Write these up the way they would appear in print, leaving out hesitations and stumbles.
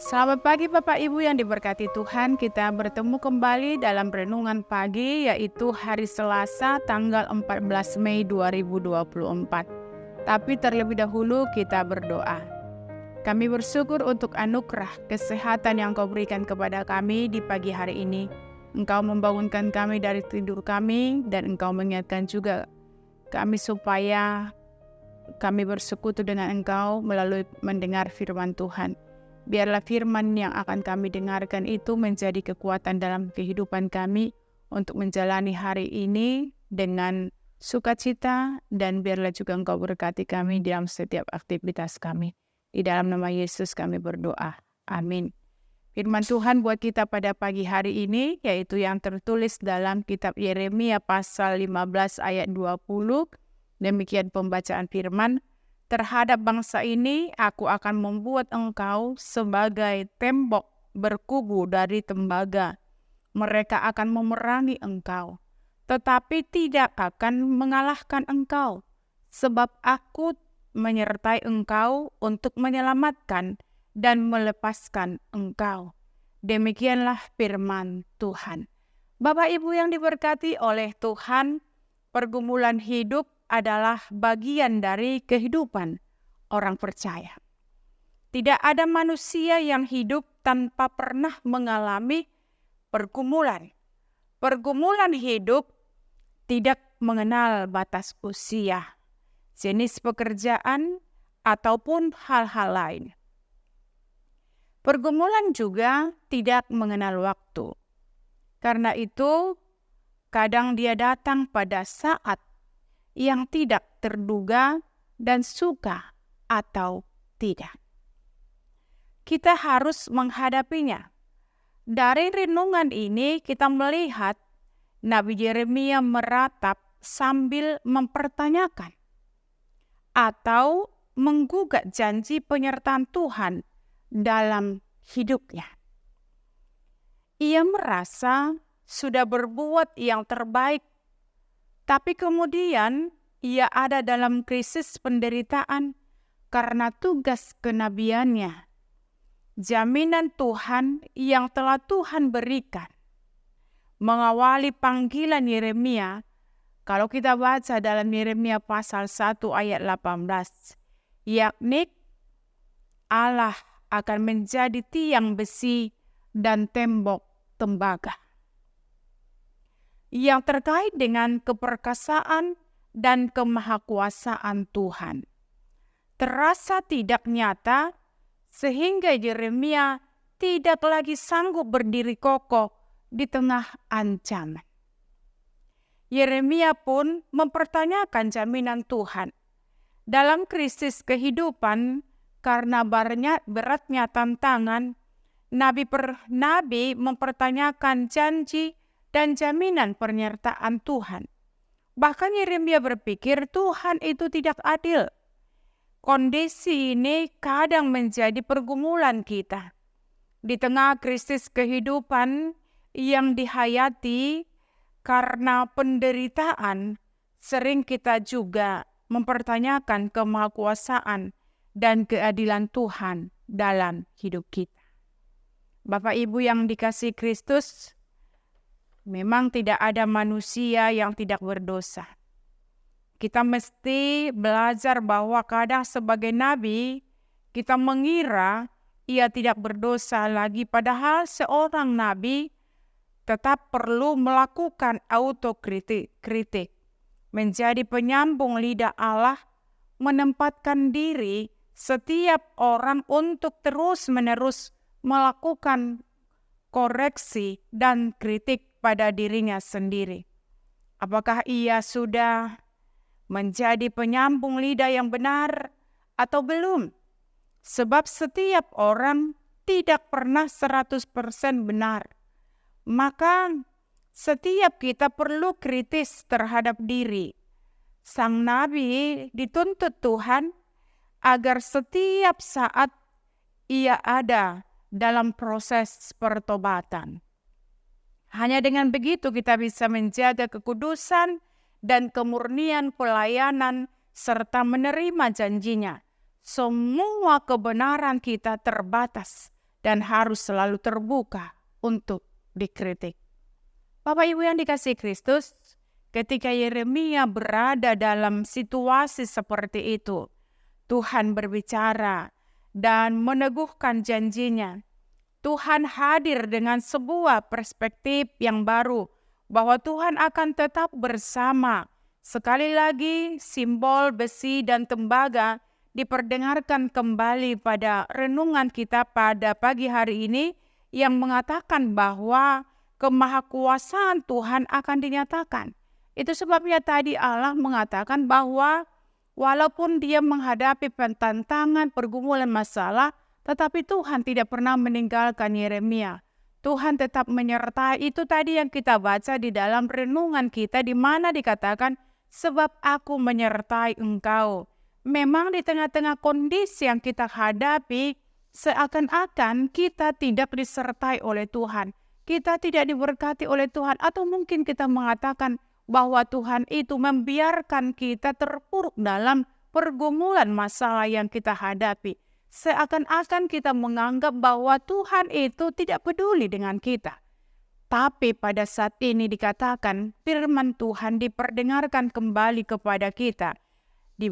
Selamat pagi Bapak Ibu yang diberkati Tuhan. Kita bertemu kembali dalam renungan pagi, yaitu hari Selasa tanggal 14 Mei 2024. Tapi terlebih dahulu kita berdoa. Kami bersyukur untuk anugerah kesehatan yang Kau berikan kepada kami di pagi hari ini. Engkau membangunkan kami dari tidur kami, dan Engkau mengingatkan juga kami supaya kami bersekutu dengan Engkau melalui mendengar firman Tuhan. Biarlah firman yang akan kami dengarkan itu menjadi kekuatan dalam kehidupan kami untuk menjalani hari ini dengan sukacita, dan biarlah juga Engkau berkati kami dalam setiap aktivitas kami. Di dalam nama Yesus kami berdoa. Amin. Firman Tuhan buat kita pada pagi hari ini, yaitu yang tertulis dalam kitab Yeremia pasal 15 ayat 20. Demikian pembacaan firman. Terhadap bangsa ini, aku akan membuat engkau sebagai tembok berkubu dari tembaga. Mereka akan memerangi engkau, tetapi tidak akan mengalahkan engkau, sebab aku menyertai engkau untuk menyelamatkan dan melepaskan engkau. Demikianlah firman Tuhan. Bapak Ibu yang diberkati oleh Tuhan, pergumulan hidup adalah bagian dari kehidupan orang percaya. Tidak ada manusia yang hidup tanpa pernah mengalami pergumulan. Pergumulan hidup tidak mengenal batas usia, jenis pekerjaan, ataupun hal-hal lain. Pergumulan juga tidak mengenal waktu. Karena itu, kadang dia datang pada saat yang tidak terduga dan suka atau tidak. Kita harus menghadapinya. Dari renungan ini kita melihat Nabi Yeremia meratap sambil mempertanyakan atau menggugat janji penyertaan Tuhan dalam hidupnya. Ia merasa sudah berbuat yang terbaik, tapi kemudian ia ada dalam krisis penderitaan karena tugas kenabiannya. Jaminan Tuhan yang telah Tuhan berikan mengawali panggilan Yeremia. Kalau kita baca dalam Yeremia pasal 1 ayat 18, yakni Allah akan menjadi tiang besi dan tembok tembaga. Yang terkait dengan keperkasaan dan kemahakuasaan Tuhan. Terasa tidak nyata sehingga Yeremia tidak lagi sanggup berdiri kokoh di tengah ancaman. Yeremia pun mempertanyakan jaminan Tuhan. Dalam krisis kehidupan karena beratnya tantangan, nabi mempertanyakan janji dan jaminan penyertaan Tuhan. Bahkan Yeremia berpikir Tuhan itu tidak adil. Kondisi ini kadang menjadi pergumulan kita. Di tengah krisis kehidupan yang dihayati karena penderitaan, sering kita juga mempertanyakan kemahakuasaan dan keadilan Tuhan dalam hidup kita. Bapak Ibu yang dikasihi Kristus, memang tidak ada manusia yang tidak berdosa. Kita mesti belajar bahwa kadang sebagai nabi, kita mengira ia tidak berdosa lagi, padahal seorang nabi tetap perlu melakukan autokritik, menjadi penyambung lidah Allah, menempatkan diri setiap orang untuk terus-menerus melakukan koreksi dan kritik pada dirinya sendiri. Apakah ia sudah menjadi penyambung lidah yang benar atau belum? Sebab setiap orang tidak pernah 100% benar. Maka setiap kita perlu kritis terhadap diri. Sang nabi dituntut Tuhan agar setiap saat ia ada dalam proses pertobatan. Hanya dengan begitu kita bisa menjaga kekudusan dan kemurnian pelayanan serta menerima janjinya. Semua kebenaran kita terbatas dan harus selalu terbuka untuk dikritik. Bapak Ibu yang dikasihi Kristus, ketika Yeremia berada dalam situasi seperti itu, Tuhan berbicara dan meneguhkan janjinya. Tuhan hadir dengan sebuah perspektif yang baru bahwa Tuhan akan tetap bersama. Sekali lagi, simbol besi dan tembaga diperdengarkan kembali pada renungan kita pada pagi hari ini yang mengatakan bahwa kemahakuasaan Tuhan akan dinyatakan. Itu sebabnya tadi Allah mengatakan bahwa walaupun dia menghadapi tantangan, pergumulan, masalah, tetapi Tuhan tidak pernah meninggalkan Yeremia. Tuhan tetap menyertai. Itu tadi yang kita baca di dalam renungan kita, di mana dikatakan, sebab aku menyertai engkau. Memang di tengah-tengah kondisi yang kita hadapi, seakan-akan kita tidak disertai oleh Tuhan. Kita tidak diberkati oleh Tuhan. Atau mungkin kita mengatakan bahwa Tuhan itu membiarkan kita terpuruk dalam pergumulan masalah yang kita hadapi. Seakan-akan kita menganggap bahwa Tuhan itu tidak peduli dengan kita. Tapi pada saat ini dikatakan firman Tuhan diperdengarkan kembali kepada kita. Di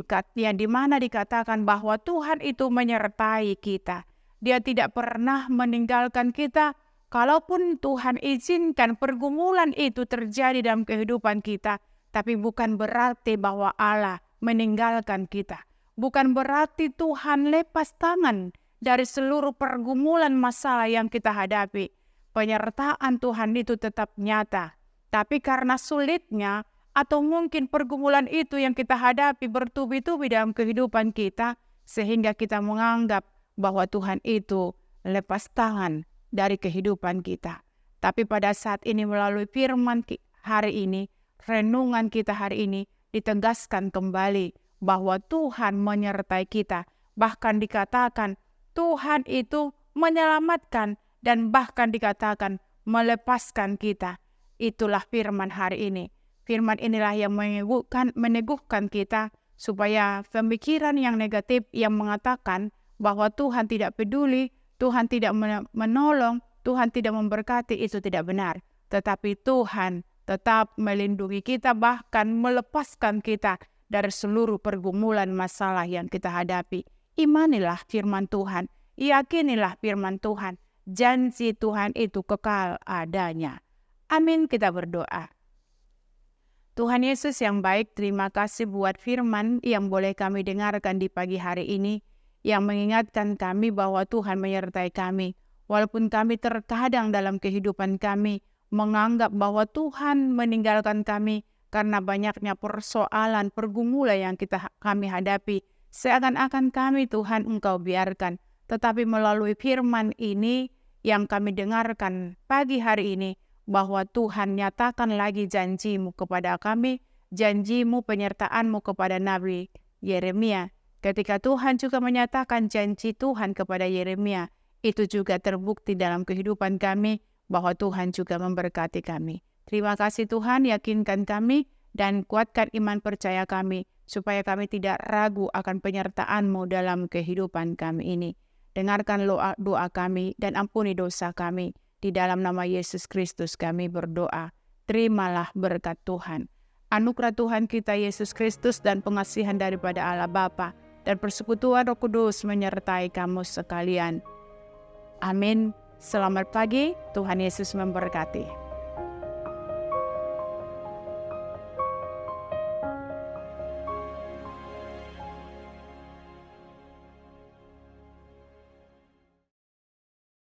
mana dikatakan bahwa Tuhan itu menyertai kita. Dia tidak pernah meninggalkan kita. Kalaupun Tuhan izinkan pergumulan itu terjadi dalam kehidupan kita, tapi bukan berarti bahwa Allah meninggalkan kita. Bukan berarti Tuhan lepas tangan dari seluruh pergumulan masalah yang kita hadapi. Penyertaan Tuhan itu tetap nyata. Tapi karena sulitnya atau mungkin pergumulan itu yang kita hadapi bertubi-tubi dalam kehidupan kita, sehingga kita menganggap bahwa Tuhan itu lepas tangan dari kehidupan kita. Tapi pada saat ini melalui firman hari ini, renungan kita hari ini ditegaskan kembali bahwa Tuhan menyertai kita. Bahkan dikatakan Tuhan itu menyelamatkan dan bahkan dikatakan melepaskan kita. Itulah firman hari ini. Firman inilah yang meneguhkan kita supaya pemikiran yang negatif yang mengatakan bahwa Tuhan tidak peduli, Tuhan tidak menolong, Tuhan tidak memberkati, itu tidak benar. Tetapi Tuhan tetap melindungi kita, bahkan melepaskan kita dari seluruh pergumulan masalah yang kita hadapi. Imanilah firman Tuhan, yakinilah firman Tuhan, janji Tuhan itu kekal adanya. Amin, kita berdoa. Tuhan Yesus yang baik, terima kasih buat firman yang boleh kami dengarkan di pagi hari ini, yang mengingatkan kami bahwa Tuhan menyertai kami. Walaupun kami terkadang dalam kehidupan kami menganggap bahwa Tuhan meninggalkan kami karena banyaknya persoalan, pergumulan yang kami hadapi. Seakan-akan kami Tuhan Engkau biarkan. Tetapi melalui firman ini yang kami dengarkan pagi hari ini, bahwa Tuhan nyatakan lagi janji-Mu kepada kami, janji-Mu, penyertaan-Mu kepada Nabi Yeremia. Ketika Tuhan juga menyatakan janji Tuhan kepada Yeremia, itu juga terbukti dalam kehidupan kami, bahwa Tuhan juga memberkati kami. Terima kasih Tuhan, yakinkan kami dan kuatkan iman percaya kami, supaya kami tidak ragu akan penyertaan-Mu dalam kehidupan kami ini. Dengarkan doa kami dan ampuni dosa kami. Di dalam nama Yesus Kristus kami berdoa. Terimalah berkat Tuhan. Anugerah Tuhan kita Yesus Kristus dan pengasihan daripada Allah Bapa dan persekutuan Roh Kudus menyertai kamu sekalian. Amin. Selamat pagi, Tuhan Yesus memberkati.